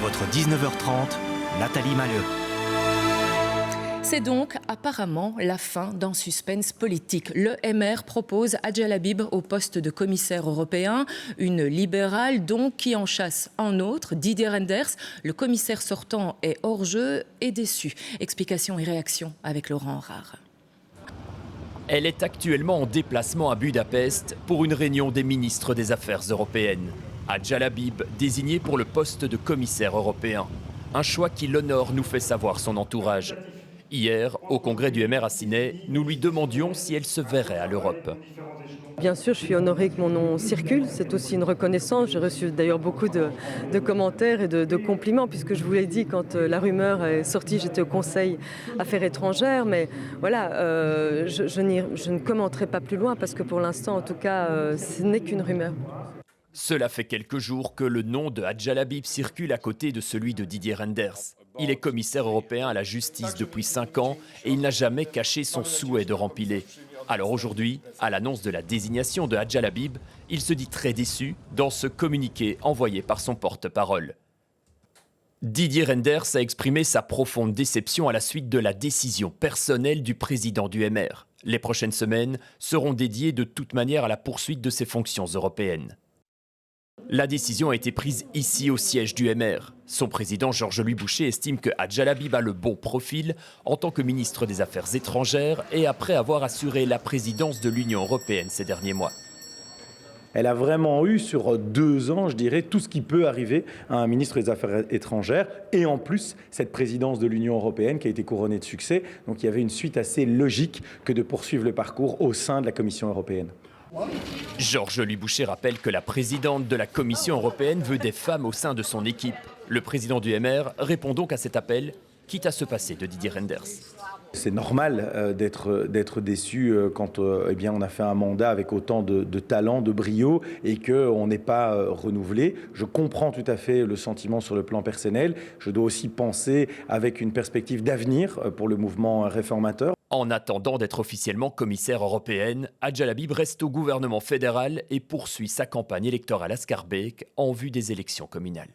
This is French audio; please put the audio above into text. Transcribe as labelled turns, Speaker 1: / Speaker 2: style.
Speaker 1: votre 19h30, Nathalie Malleux.
Speaker 2: C'est donc apparemment la fin d'un suspense politique. Le MR propose Adja Labib au poste de commissaire européen, une libérale donc qui en chasse un autre, Didier Reynders. Le commissaire sortant est hors jeu et déçu. Explications et réactions avec Laurent Rare.
Speaker 3: Elle est actuellement en déplacement à Budapest pour une réunion des ministres des Affaires européennes. Adja Labib, désignée pour le poste de commissaire européen. Un choix qui l'honore, nous fait savoir son entourage. Hier, au congrès du MR à Ciney, nous lui demandions si elle se verrait à l'Europe.
Speaker 4: Bien sûr, je suis honorée que mon nom circule. C'est aussi une reconnaissance. J'ai reçu d'ailleurs beaucoup de commentaires et de compliments, puisque je vous l'ai dit, quand la rumeur est sortie, j'étais au Conseil Affaires étrangères. Mais voilà, je ne commenterai pas plus loin, parce que pour l'instant, en tout cas, ce n'est qu'une rumeur.
Speaker 3: Cela fait quelques jours que le nom de Adja Labib circule à côté de celui de Didier Reynders. Il est commissaire européen à la justice depuis 5 ans et il n'a jamais caché son souhait de rempiler. Alors aujourd'hui, à l'annonce de la désignation de Adja Labib, il se dit très déçu dans ce communiqué envoyé par son porte-parole. Didier Reynders a exprimé sa profonde déception à la suite de la décision personnelle du président du MR. Les prochaines semaines seront dédiées de toute manière à la poursuite de ses fonctions européennes. La décision a été prise ici au siège du MR. Son président Georges-Louis Boucher estime que Adja Labib a le bon profil en tant que ministre des Affaires étrangères et après avoir assuré la présidence de l'Union européenne ces derniers mois.
Speaker 5: Elle a vraiment eu sur 2 ans, je dirais, tout ce qui peut arriver à un ministre des Affaires étrangères et en plus cette présidence de l'Union européenne qui a été couronnée de succès. Donc il y avait une suite assez logique que de poursuivre le parcours au sein de la Commission européenne.
Speaker 3: Georges-Louis Boucher rappelle que la présidente de la Commission européenne veut des femmes au sein de son équipe. Le président du MR répond donc à cet appel, quitte à se passer de Didier Reynders.
Speaker 5: C'est normal d'être déçu quand on a fait un mandat avec autant de talent, de brio et qu'on n'est pas renouvelé. Je comprends tout à fait le sentiment sur le plan personnel. Je dois aussi penser avec une perspective d'avenir pour le mouvement réformateur.
Speaker 3: En attendant d'être officiellement commissaire européenne, Adja Labib reste au gouvernement fédéral et poursuit sa campagne électorale à Schaerbeek en vue des élections communales.